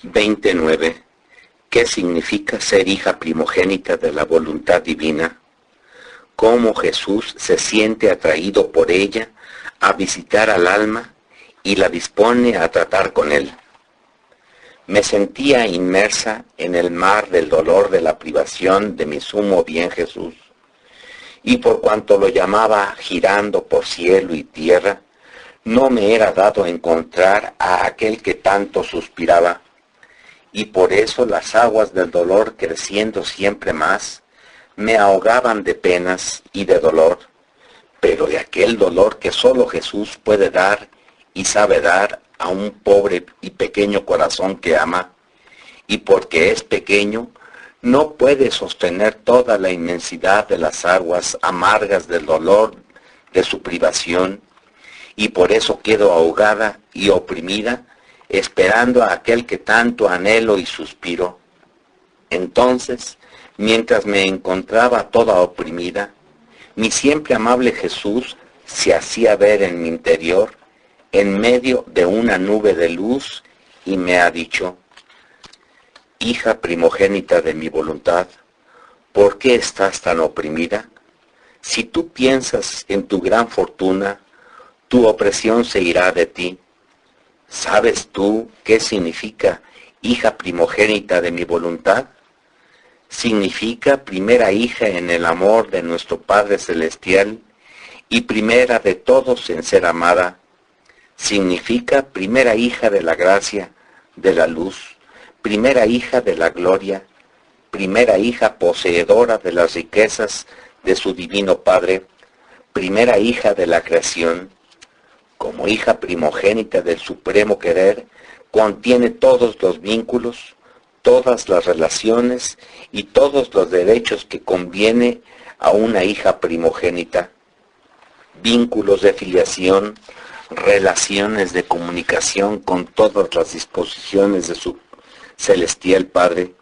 29. ¿Qué significa ser hija primogénita de la voluntad divina? Cómo Jesús se siente atraído por ella a visitar al alma y la dispone a tratar con él. Me sentía inmersa en el mar del dolor de la privación de mi sumo bien Jesús, y por cuanto lo llamaba girando por cielo y tierra, no me era dado encontrar a aquel que tanto suspiraba, y por eso las aguas del dolor, creciendo siempre más, me ahogaban de penas y de dolor, pero de aquel dolor que solo Jesús puede dar y sabe dar a un pobre y pequeño corazón que ama, y porque es pequeño, no puede sostener toda la inmensidad de las aguas amargas del dolor de su privación, y por eso quedo ahogada y oprimida, esperando a aquel que tanto anhelo y suspiro. Entonces, mientras me encontraba toda oprimida, mi siempre amable Jesús se hacía ver en mi interior, en medio de una nube de luz, y me ha dicho: hija primogénita de mi voluntad, ¿por qué estás tan oprimida? Si tú piensas en tu gran fortuna, tu opresión se irá de ti. ¿Sabes tú qué significa hija primogénita de mi voluntad? Significa primera hija en el amor de nuestro Padre Celestial y primera de todos en ser amada. Significa primera hija de la gracia, de la luz, primera hija de la gloria, primera hija poseedora de las riquezas de su divino Padre, primera hija de la creación. Como hija primogénita del supremo querer, contiene todos los vínculos, todas las relaciones y todos los derechos que conviene a una hija primogénita. Vínculos de filiación, relaciones de comunicación con todas las disposiciones de su celestial Padre,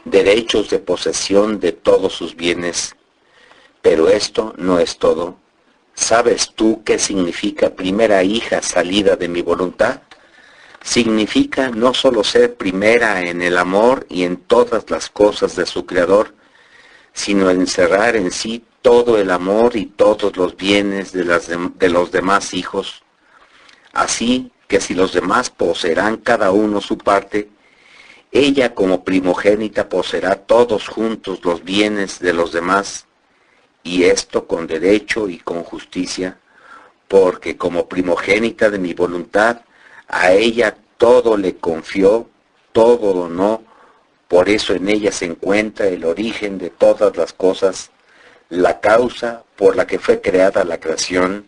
derechos de posesión de todos sus bienes. Pero esto no es todo. ¿Sabes tú qué significa primera hija salida de mi voluntad? Significa no solo ser primera en el amor y en todas las cosas de su Creador, sino encerrar en sí todo el amor y todos los bienes de los demás hijos. Así que si los demás poseerán cada uno su parte, ella como primogénita poseerá todos juntos los bienes de los demás, y esto con derecho y con justicia, porque como primogénita de mi voluntad, a ella todo le confió, todo donó, por eso en ella se encuentra el origen de todas las cosas, la causa por la que fue creada la creación,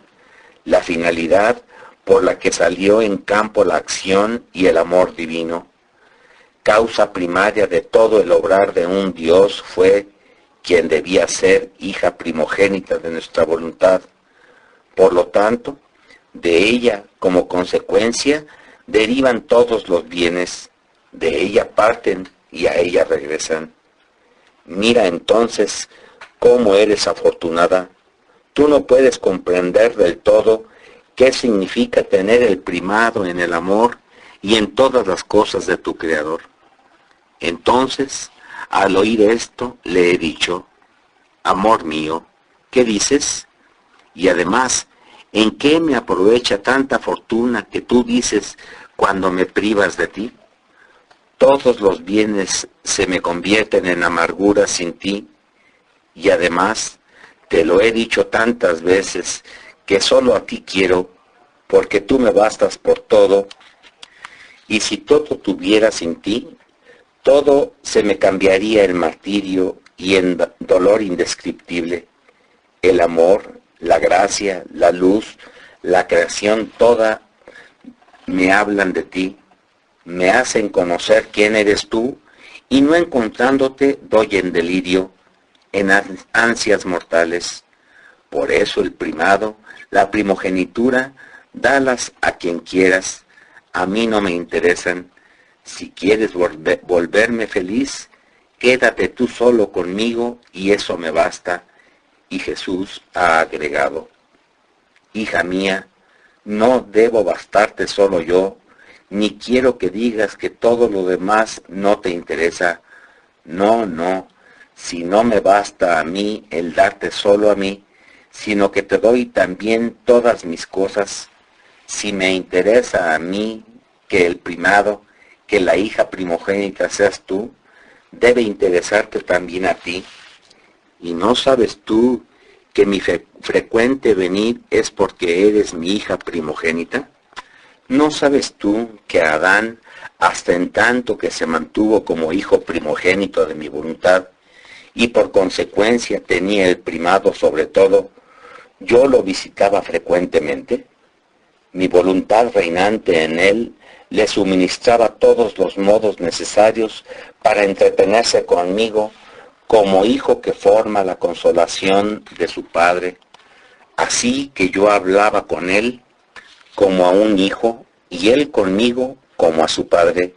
la finalidad por la que salió en campo la acción y el amor divino. Causa primaria de todo el obrar de un Dios fue quien debía ser hija primogénita de nuestra voluntad. Por lo tanto, de ella, como consecuencia, derivan todos los bienes, de ella parten y a ella regresan. Mira entonces cómo eres afortunada. Tú no puedes comprender del todo qué significa tener el primado en el amor y en todas las cosas de tu Creador. Entonces, al oír esto, le he dicho: amor mío, ¿qué dices? Y además, ¿en qué me aprovecha tanta fortuna que tú dices cuando me privas de ti? Todos los bienes se me convierten en amargura sin ti, y además, te lo he dicho tantas veces, que solo a ti quiero, porque tú me bastas por todo, y si todo tuviera sin ti, todo se me cambiaría en martirio y en dolor indescriptible. El amor, la gracia, la luz, la creación toda me hablan de ti, me hacen conocer quién eres tú, y no encontrándote doy en delirio, en ansias mortales. Por eso el primado, la primogenitura, dalas a quien quieras, a mí no me interesan. Si quieres volverme feliz, quédate tú solo conmigo y eso me basta. Y Jesús ha agregado: hija mía, no debo bastarte solo yo, ni quiero que digas que todo lo demás no te interesa. No, no, si no me basta a mí el darte solo a mí, sino que te doy también todas mis cosas, si me interesa a mí que el primado, que la hija primogénita seas tú, debe interesarte también a ti. ¿Y no sabes tú que mi frecuente venir es porque eres mi hija primogénita? ¿No sabes tú que Adán, hasta en tanto que se mantuvo como hijo primogénito de mi voluntad, y por consecuencia tenía el primado sobre todo, yo lo visitaba frecuentemente? Mi voluntad reinante en él le suministraba todos los modos necesarios para entretenerse conmigo como hijo que forma la consolación de su padre, así que yo hablaba con él como a un hijo y él conmigo como a su padre,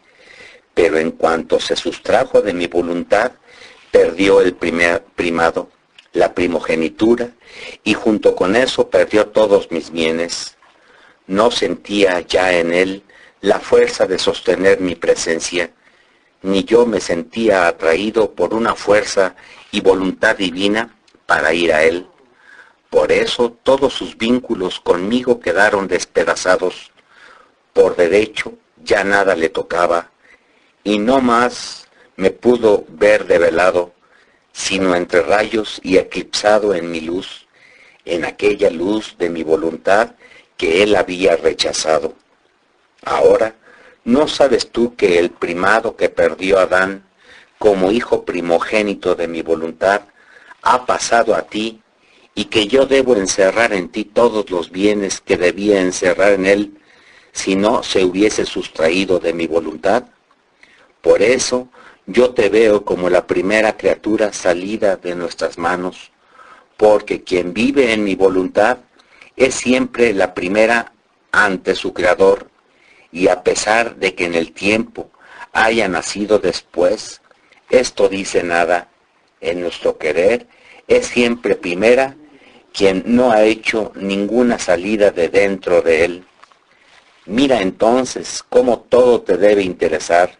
pero en cuanto se sustrajo de mi voluntad, perdió el primer primado, la primogenitura, y junto con eso perdió todos mis bienes. No sentía ya en él la fuerza de sostener mi presencia, ni yo me sentía atraído por una fuerza y voluntad divina para ir a él. Por eso todos sus vínculos conmigo quedaron despedazados. Por derecho ya nada le tocaba, y no más me pudo ver develado, sino entre rayos y eclipsado en mi luz, en aquella luz de mi voluntad que él había rechazado. Ahora, ¿no sabes tú que el primado que perdió Adán, como hijo primogénito de mi voluntad, ha pasado a ti, y que yo debo encerrar en ti todos los bienes que debía encerrar en él, si no se hubiese sustraído de mi voluntad? Por eso yo te veo como la primera criatura salida de nuestras manos, porque quien vive en mi voluntad es siempre la primera ante su Creador, y a pesar de que en el tiempo haya nacido después, esto dice nada. En nuestro querer es siempre primera quien no ha hecho ninguna salida de dentro de él. Mira entonces cómo todo te debe interesar.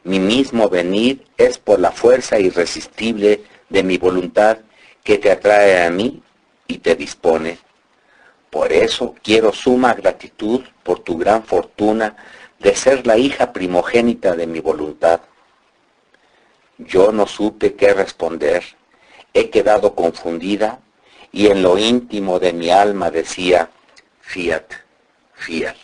Mi mismo venir es por la fuerza irresistible de mi voluntad que te atrae a mí y te dispone. Por eso quiero suma gratitud por tu gran fortuna de ser la hija primogénita de mi voluntad. Yo no supe qué responder, he quedado confundida y en lo íntimo de mi alma decía, fiat, fiat.